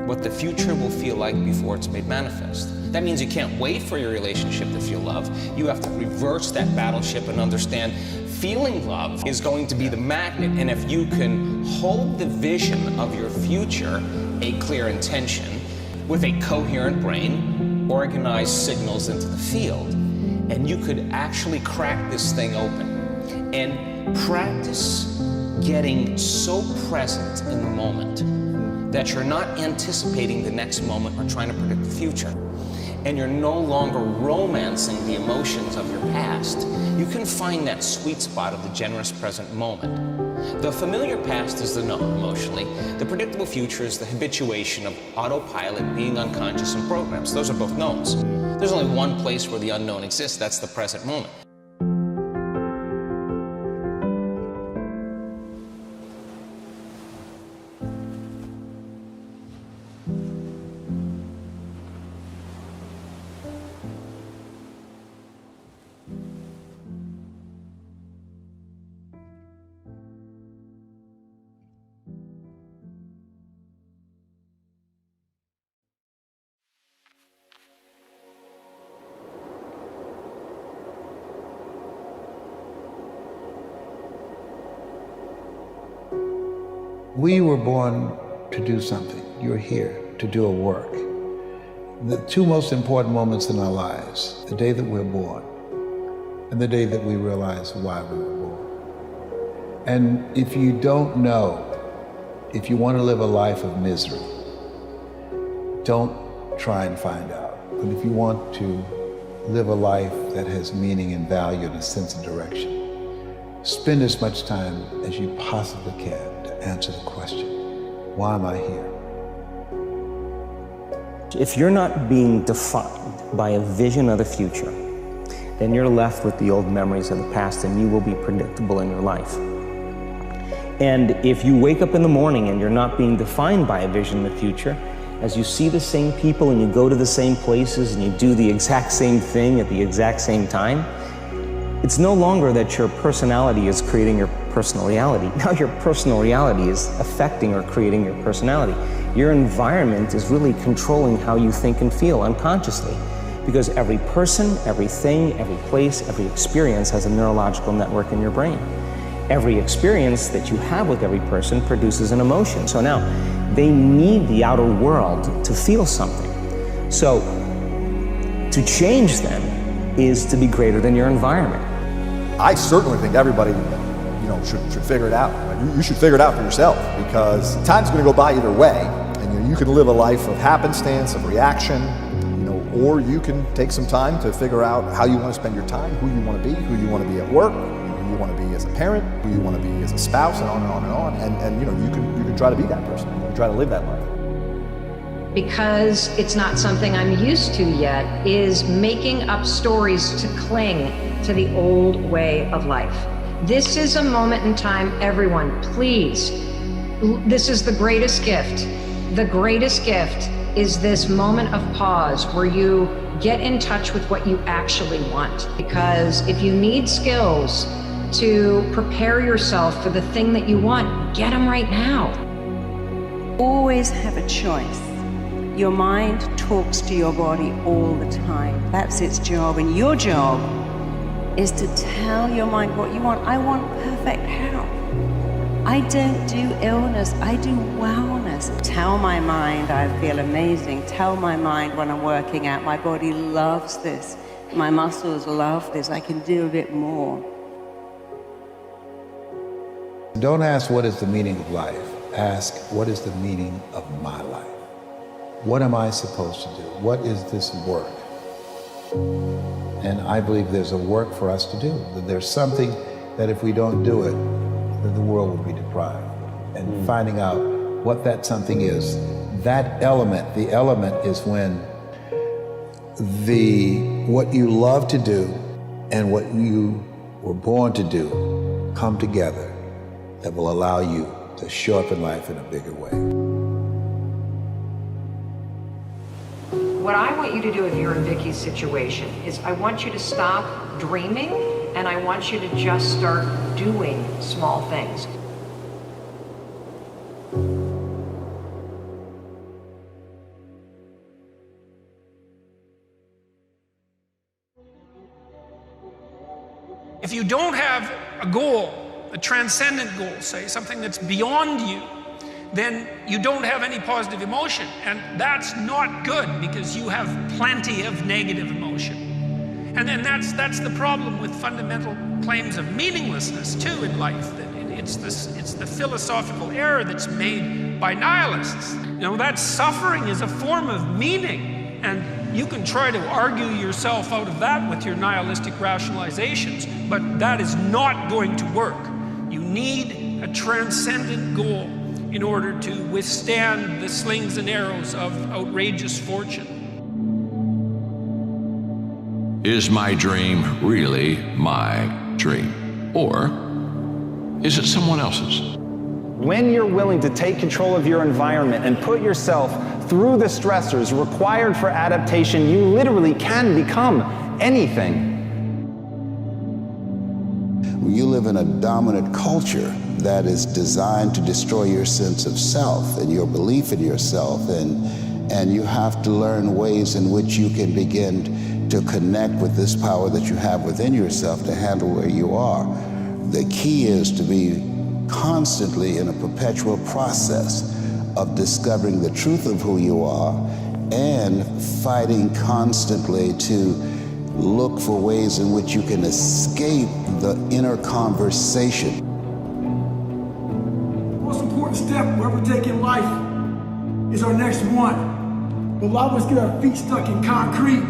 what the future will feel like before it's made manifest. That means you can't wait for your relationship to feel love. You have to reverse that battleship and understand feeling love is going to be the magnet. And if you can hold the vision of your future, a clear intention, with a coherent brain, organize signals into the field, and you could actually crack this thing open and practice getting so present in the moment that you're not anticipating the next moment or trying to predict the future. And you're no longer romancing the emotions of your past. You can find that sweet spot of the generous present moment. The familiar past is the known emotionally. The predictable future is the habituation of autopilot, being unconscious, and programs. Those are both knowns. There's only one place where the unknown exists, that's the present moment. We were born to do something. You're here to do a work. The two most important moments in our lives, the day that we're born and the day that we realize why we were born. And if you don't know, if you want to live a life of misery, don't try and find out. But if you want to live a life that has meaning and value and a sense of direction, spend as much time as you possibly can to answer the question, why am I here? If you're not being defined by a vision of the future, then you're left with the old memories of the past, and you will be predictable in your life. And if you wake up in the morning and you're not being defined by a vision of the future, as you see the same people and you go to the same places and you do the exact same thing at the exact same time, it's no longer that your personality is creating your personal reality. Now your personal reality is affecting or creating your personality. Your environment is really controlling how you think and feel unconsciously, because every person, everything, every place, every experience has a neurological network in your brain. Every experience that you have with every person produces an emotion. So now, they need the outer world to feel something. So, to change them is to be greater than your environment. I certainly think everybody, should figure it out. You should figure it out for yourself, because time's going to go by either way, and you can live a life of happenstance, of reaction, or you can take some time to figure out how you want to spend your time, who you want to be, who you want to be at work, who you want to be as a parent, who you want to be as a spouse, and on and on and on. And you can try to be that person. You can try to live that life. Because it's not something I'm used to yet, is making up stories to cling to the old way of life. This is a moment in time, everyone, please. This is the greatest gift. The greatest gift is this moment of pause where you get in touch with what you actually want. Because if you need skills to prepare yourself for the thing that you want, get them right now. Always have a choice. Your mind talks to your body all the time. That's its job, and your job is to tell your mind what you want. I want perfect health. I don't do illness, I do wellness. Tell my mind I feel amazing. Tell my mind when I'm working out, my body loves this. My muscles love this, I can do a bit more. Don't ask what is the meaning of life. Ask what is the meaning of my life. What am I supposed to do? What is this work? And I believe there's a work for us to do. That there's something that if we don't do it, then the world will be deprived. And finding out what that something is, that element, the element is when what you love to do and what you were born to do come together, that will allow you to show up in life in a bigger way. What I want you to do if you're in Vicky's situation is I want you to stop dreaming, and I want you to just start doing small things. If you don't have a goal, a transcendent goal, say, something that's beyond you, then you don't have any positive emotion. And that's not good, because you have plenty of negative emotion. And then that's the problem with fundamental claims of meaninglessness too in life. That it's the philosophical error that's made by nihilists. That suffering is a form of meaning, and you can try to argue yourself out of that with your nihilistic rationalizations, but that is not going to work. You need a transcendent goal in order to withstand the slings and arrows of outrageous fortune. Is my dream really my dream? Or is it someone else's? When you're willing to take control of your environment and put yourself through the stressors required for adaptation, you literally can become anything. You live in a dominant culture that is designed to destroy your sense of self and your belief in yourself, and you have to learn ways in which you can begin to connect with this power that you have within yourself to handle where you are. The key is to be constantly in a perpetual process of discovering the truth of who you are and fighting constantly to look for ways in which you can escape the inner conversation. The most important step we're ever taking in life is our next one. A lot of us get our feet stuck in concrete.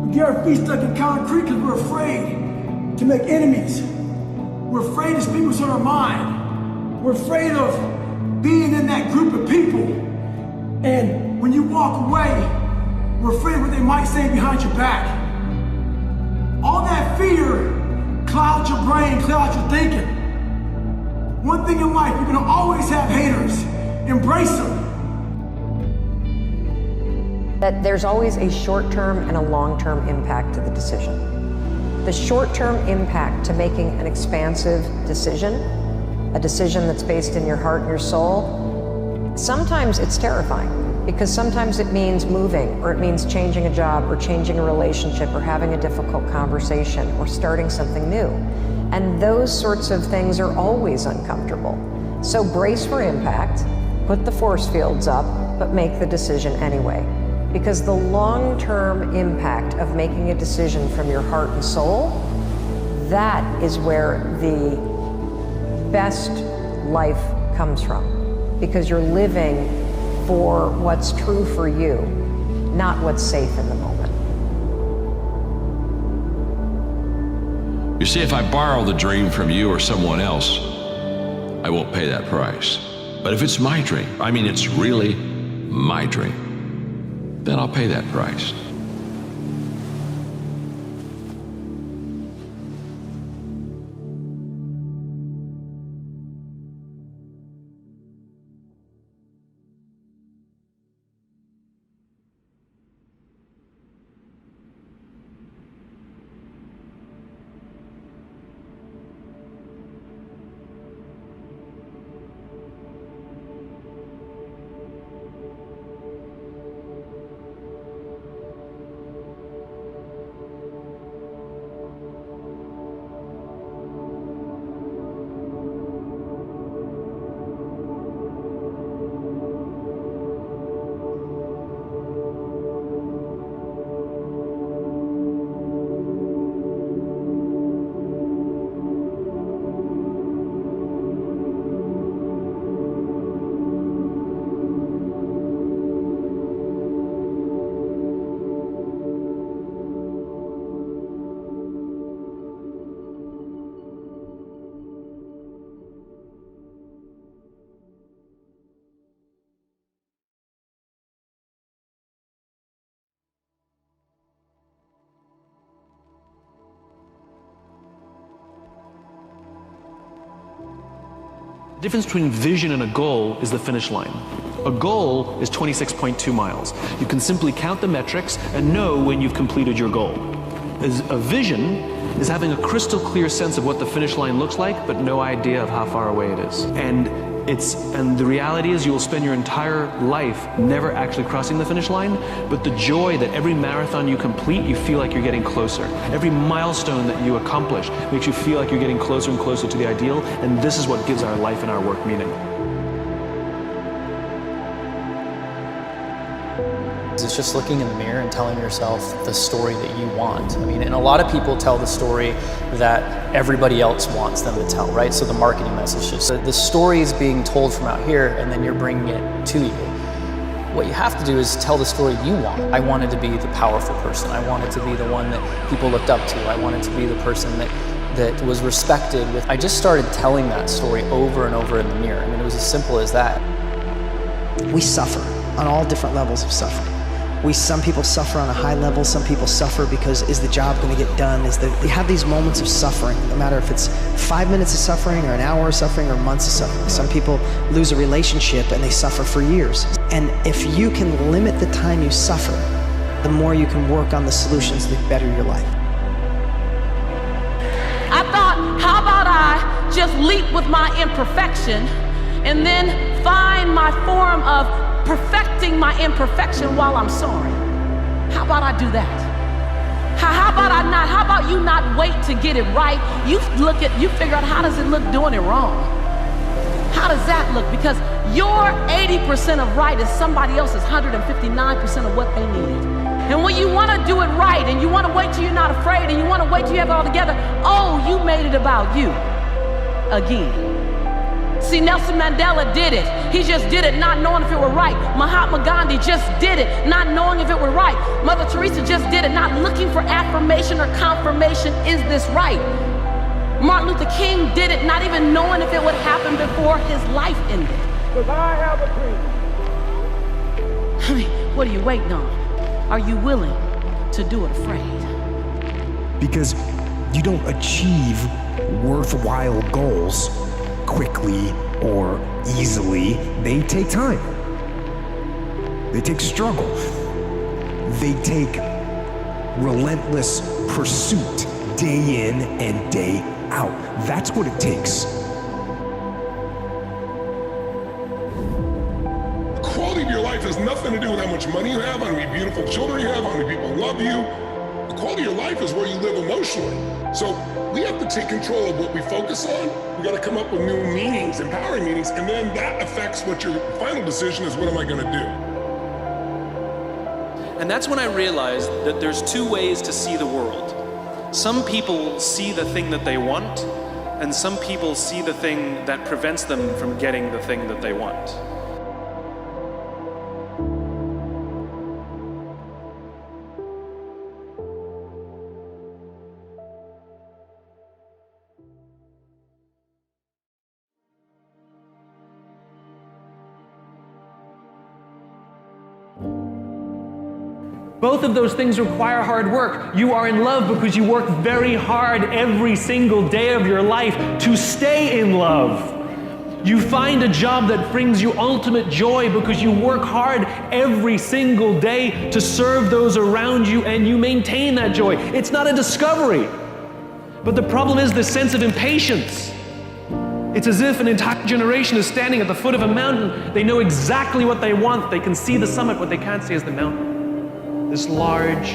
We get our feet stuck in concrete because we're afraid to make enemies. We're afraid to speak what's on our mind. We're afraid of being in that group of people. And When you walk away, we're afraid of what they might say behind your back. All that fear clouds your brain, clouds your thinking. One thing in life, you're gonna always have haters. Embrace them. That there's always a short-term and a long-term impact to the decision. The short-term impact to making an expansive decision, a decision that's based in your heart and your soul, sometimes it's terrifying because sometimes it means moving, or it means changing a job, or changing a relationship, or having a difficult conversation, or starting something new. And those sorts of things are always uncomfortable. So brace for impact, put the force fields up, but make the decision anyway. Because the long-term impact of making a decision from your heart and soul, that is where the best life comes from. Because you're living for what's true for you, not what's safe in the moment. You see, if I borrow the dream from you or someone else, I won't pay that price. But if it's my dream, I mean it's really my dream, then I'll pay that price. The difference between vision and a goal is the finish line. A goal is 26.2 miles. You can simply count the metrics and know when you've completed your goal. A vision is having a crystal clear sense of what the finish line looks like, but no idea of how far away it is. And the reality is you will spend your entire life never actually crossing the finish line, but the joy that every marathon you complete, you feel like you're getting closer. Every milestone that you accomplish makes you feel like you're getting closer and closer to the ideal, and this is what gives our life and our work meaning. It's just looking in the mirror and telling yourself the story that you want. I mean, and a lot of people tell the story that everybody else wants them to tell, right? So the marketing message is the story is being told from out here, and then you're bringing it to you. What you have to do is tell the story you want. I wanted to be the powerful person. I wanted to be the one that people looked up to. I wanted to be the person that was respected. I just started telling that story over and over in the mirror. I mean, it was as simple as that. We suffer on all different levels of suffering. Some people suffer on a high level, some people suffer because is the job going to get done? You have these moments of suffering, no matter if it's 5 minutes of suffering or an hour of suffering or months of suffering. Some people lose a relationship and they suffer for years. And if you can limit the time you suffer, the more you can work on the solutions that better your life. I thought, how about I just leap with my imperfection and then find my form of perfecting my imperfection while I'm sorry. How about I do that? How about you not wait to get it right? You figure out how does it look doing it wrong? How does that look? Because your 80% of right is somebody else's 159% of what they need. And when you want to do it right and you want to wait till you're not afraid and you want to wait till you have it all together, oh, you made it about you again. See, Nelson Mandela did it. He just did it not knowing if it were right. Mahatma Gandhi just did it not knowing if it were right. Mother Teresa just did it not looking for affirmation or confirmation. Is this right? Martin Luther King did it not even knowing if it would happen before his life ended. Because I have a dream I mean, what are you waiting on? Are you willing to do it afraid? Because you don't achieve worthwhile goals quickly or easily. They take time. They take struggle. They take relentless pursuit day in and day out. That's what it takes. The quality of your life has nothing to do with how much money you have, how many beautiful children you have, how many people love you. The quality of your life is where you live emotionally. So we have to take control of what we focus on. We got to come up with new meanings, empowering meanings, and then that affects what your final decision is. What am I going to do? And that's when I realized that there's two ways to see the world. Some people see the thing that they want, and some people see the thing that prevents them from getting the thing that they want. Both of those things require hard work. You are in love because you work very hard every single day of your life to stay in love. You find a job that brings you ultimate joy because you work hard every single day to serve those around you, and you maintain that joy. It's not a discovery. But the problem is the sense of impatience. It's as if an entire generation is standing at the foot of a mountain. They know exactly what they want. They can see the summit. What they can't see is the mountain. This large,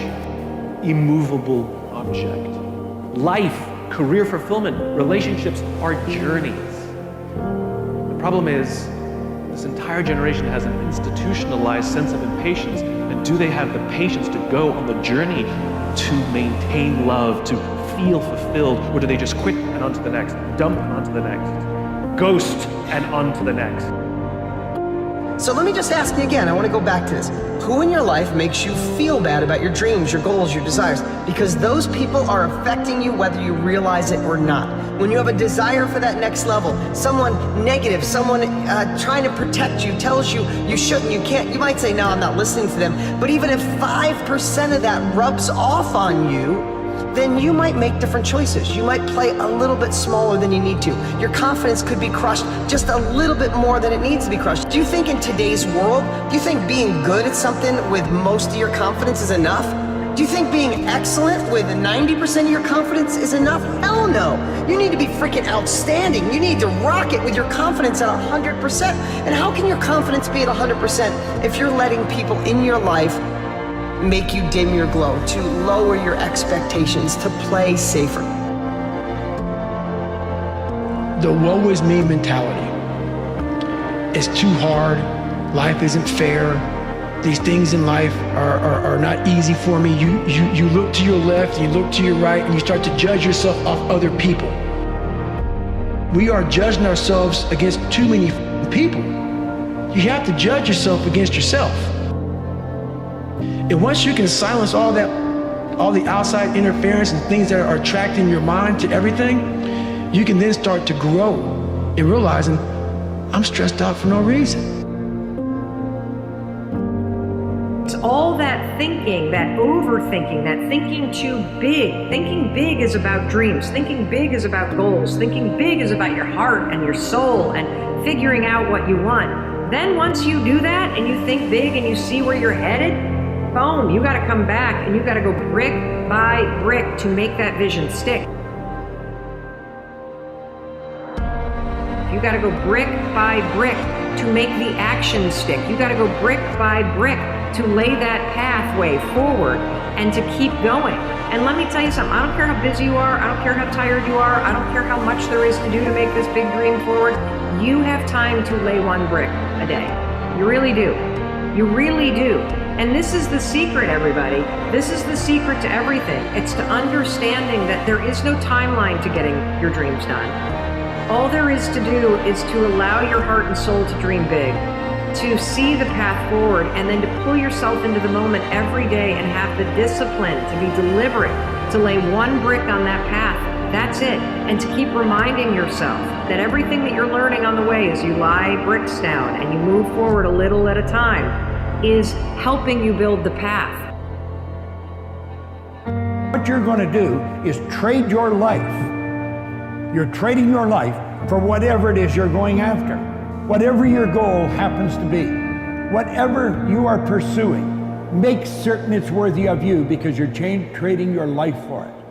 immovable object. Life, career fulfillment, relationships are journeys. The problem is, this entire generation has an institutionalized sense of impatience, and do they have the patience to go on the journey to maintain love, to feel fulfilled, or do they just quit and on to the next, dump and on to the next, ghost and on to the next? So let me just ask you again, I want to go back to this. Who in your life makes you feel bad about your dreams, your goals, your desires? Because those people are affecting you whether you realize it or not. When you have a desire for that next level, someone negative, someone trying to protect you, tells you you shouldn't, you can't, you might say, no, I'm not listening to them. But even if 5% of that rubs off on you, then you might make different choices. You might play a little bit smaller than you need to. Your confidence could be crushed just a little bit more than it needs to be crushed. Do you think in today's world, do you think being good at something with most of your confidence is enough? Do you think being excellent with 90% of your confidence is enough? Hell no. You need to be freaking outstanding. You need to rock it with your confidence at 100%. And how can your confidence be at 100% if you're letting people in your life make you dim your glow, to lower your expectations, to play safer? The woe is me mentality. It's too hard. Life isn't fair. These things in life are not easy for me. You look to your left, you look to your right, and you start to judge yourself off other people. We are judging ourselves against too many people. You have to judge yourself against yourself. And once you can silence all the outside interference and things that are attracting your mind to everything, you can then start to grow in realizing, I'm stressed out for no reason. It's all that thinking, that overthinking, that thinking too big. Thinking big is about dreams. Thinking big is about goals. Thinking big is about your heart and your soul and figuring out what you want. Then once you do that and you think big and you see where you're headed, boom, you gotta come back and you gotta go brick by brick to make that vision stick. You gotta go brick by brick to make the action stick. You gotta go brick by brick to lay that pathway forward and to keep going. And let me tell you something, I don't care how busy you are, I don't care how tired you are, I don't care how much there is to do to make this big dream forward, you have time to lay one brick a day. You really do. You really do. And this is the secret, everybody. This is the secret to everything. It's to understanding that there is no timeline to getting your dreams done. All there is to do is to allow your heart and soul to dream big, to see the path forward, and then to pull yourself into the moment every day and have the discipline to be deliberate, to lay one brick on that path. That's it. And to keep reminding yourself that everything that you're learning on the way as you lie bricks down and you move forward a little at a time, is helping you build the path. What you're going to do is trade your life. You're trading your life for whatever it is you're going after. Whatever your goal happens to be. Whatever you are pursuing, make certain it's worthy of you because you're trading your life for it.